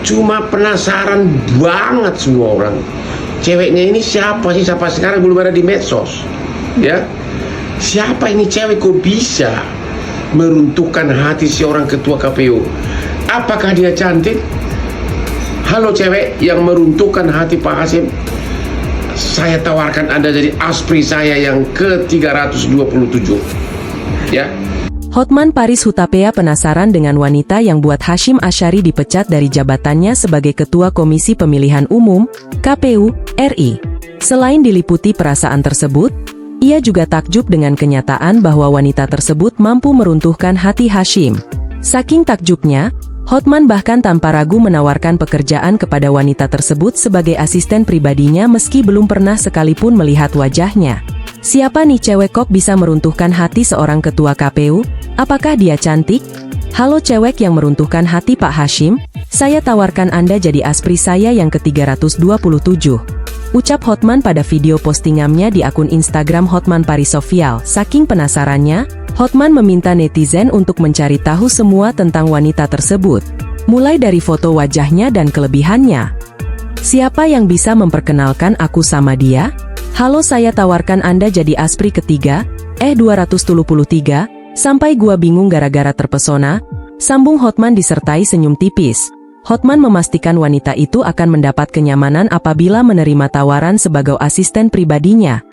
Cuma penasaran banget semua orang. Ceweknya ini siapa sih? Sampai sekarang belum ada di medsos. Ya, siapa ini cewek kok bisa meruntuhkan hati seorang ketua KPU? Apakah dia cantik? Halo cewek yang meruntuhkan hati Pak Hasyim, saya tawarkan Anda jadi aspri saya yang ke-327. Ya. Hotman Paris Hutapea penasaran dengan wanita yang buat Hasyim Asyari dipecat dari jabatannya sebagai Ketua Komisi Pemilihan Umum, KPU, RI. Selain diliputi perasaan tersebut, ia juga takjub dengan kenyataan bahwa wanita tersebut mampu meruntuhkan hati Hasyim. Saking takjubnya, Hotman bahkan tanpa ragu menawarkan pekerjaan kepada wanita tersebut sebagai asisten pribadinya meski belum pernah sekalipun melihat wajahnya. Siapa nih cewek kok bisa meruntuhkan hati seorang ketua KPU? Apakah dia cantik? Halo cewek yang meruntuhkan hati Pak Hasyim, saya tawarkan Anda jadi aspri saya yang ke-327. Ucap Hotman pada video postingannya di akun Instagram Hotman Paris Official. Saking penasarannya, Hotman meminta netizen untuk mencari tahu semua tentang wanita tersebut. Mulai dari foto wajahnya dan kelebihannya. Siapa yang bisa memperkenalkan aku sama dia? Halo saya tawarkan Anda jadi aspri ketiga, 233, sampai gua bingung gara-gara terpesona, sambung Hotman disertai senyum tipis. Hotman memastikan wanita itu akan mendapat kenyamanan apabila menerima tawaran sebagai asisten pribadinya.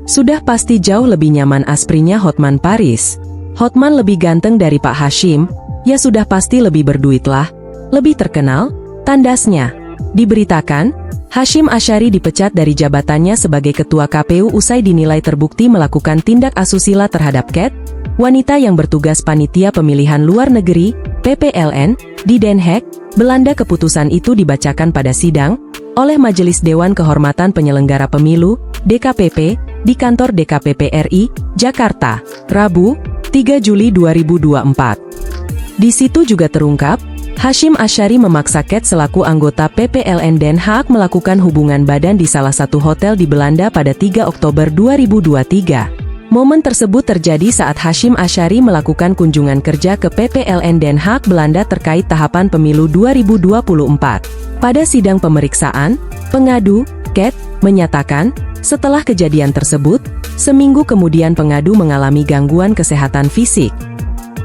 Sudah pasti jauh lebih nyaman asprinya Hotman Paris. Hotman lebih ganteng dari Pak Hasyim, ya sudah pasti lebih berduit lah, lebih terkenal, tandasnya. Diberitakan, Hasyim Asyari dipecat dari jabatannya sebagai Ketua KPU usai dinilai terbukti melakukan tindak asusila terhadap Ket, wanita yang bertugas Panitia Pemilihan Luar Negeri, PPLN, di Den Haag, Belanda. Keputusan itu dibacakan pada sidang oleh Majelis Dewan Kehormatan Penyelenggara Pemilu, DKPP, di kantor DKPP RI, Jakarta, Rabu, 3 Juli 2024. Di situ juga terungkap, Hasyim Asyari memaksa Ket selaku anggota PPLN Den Haag melakukan hubungan badan di salah satu hotel di Belanda pada 3 Oktober 2023. Momen tersebut terjadi saat Hasyim Asyari melakukan kunjungan kerja ke PPLN Den Haag, Belanda terkait tahapan pemilu 2024. Pada sidang pemeriksaan, pengadu, Ket, menyatakan, setelah kejadian tersebut, seminggu kemudian pengadu mengalami gangguan kesehatan fisik.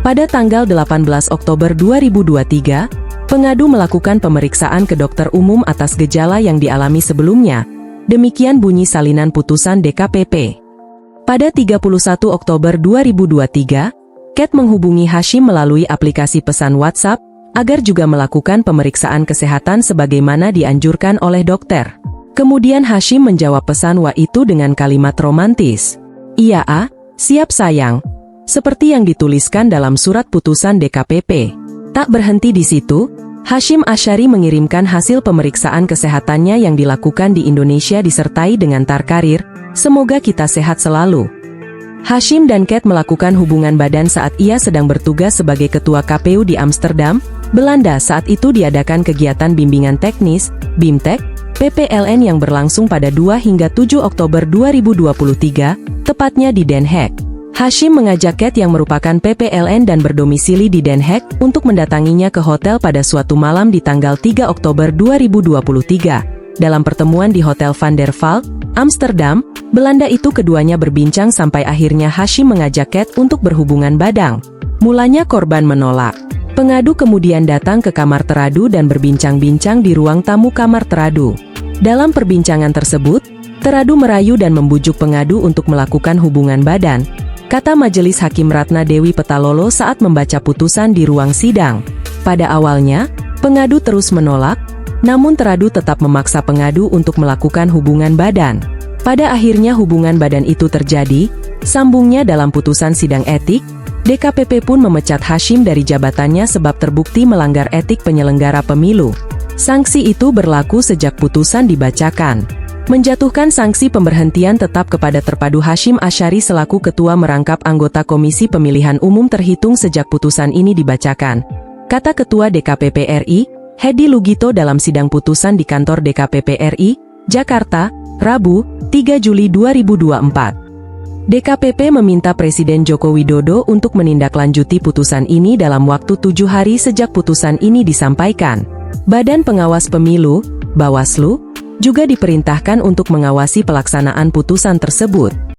Pada tanggal 18 Oktober 2023, pengadu melakukan pemeriksaan ke dokter umum atas gejala yang dialami sebelumnya. Demikian bunyi salinan putusan DKPP. Pada 31 Oktober 2023, Ket menghubungi Hasyim melalui aplikasi pesan WhatsApp, agar juga melakukan pemeriksaan kesehatan sebagaimana dianjurkan oleh dokter. Kemudian Hasyim menjawab pesan WA itu dengan kalimat romantis. Iya siap sayang. Seperti yang dituliskan dalam surat putusan DKPP. Tak berhenti di situ, Hasyim Asyari mengirimkan hasil pemeriksaan kesehatannya yang dilakukan di Indonesia disertai dengan tar karir, semoga kita sehat selalu. Hasyim dan Ket melakukan hubungan badan saat ia sedang bertugas sebagai Ketua KPU di Amsterdam, Belanda. Saat itu diadakan kegiatan bimbingan teknis, BIMTEK, PPLN yang berlangsung pada 2 hingga 7 Oktober 2023, tepatnya di Den Haag. Hasyim mengajak Ket yang merupakan PPLN dan berdomisili di Den Haag untuk mendatanginya ke hotel pada suatu malam di tanggal 3 Oktober 2023. Dalam pertemuan di Hotel Van der Valk, Amsterdam, Belanda itu keduanya berbincang sampai akhirnya Hasyim mengajak Ket untuk berhubungan badan. Mulanya korban menolak. Pengadu kemudian datang ke kamar teradu dan berbincang-bincang di ruang tamu kamar teradu. Dalam perbincangan tersebut, teradu merayu dan membujuk pengadu untuk melakukan hubungan badan, kata Majelis Hakim Ratna Dewi Petalolo saat membaca putusan di ruang sidang. Pada awalnya, pengadu terus menolak, namun teradu tetap memaksa pengadu untuk melakukan hubungan badan. Pada akhirnya hubungan badan itu terjadi, sambungnya dalam putusan sidang etik, DKPP pun memecat Hasyim dari jabatannya sebab terbukti melanggar etik penyelenggara pemilu. Sanksi itu berlaku sejak putusan dibacakan. Menjatuhkan sanksi pemberhentian tetap kepada terpadu Hasyim Asyari selaku ketua merangkap anggota Komisi Pemilihan Umum terhitung sejak putusan ini dibacakan. Kata Ketua DKPP RI, Hedi Lugito dalam sidang putusan di kantor DKPP RI, Jakarta, Rabu, 3 Juli 2024. DKPP meminta Presiden Joko Widodo untuk menindaklanjuti putusan ini dalam waktu 7 hari sejak putusan ini disampaikan. Badan Pengawas Pemilu, Bawaslu, juga diperintahkan untuk mengawasi pelaksanaan putusan tersebut.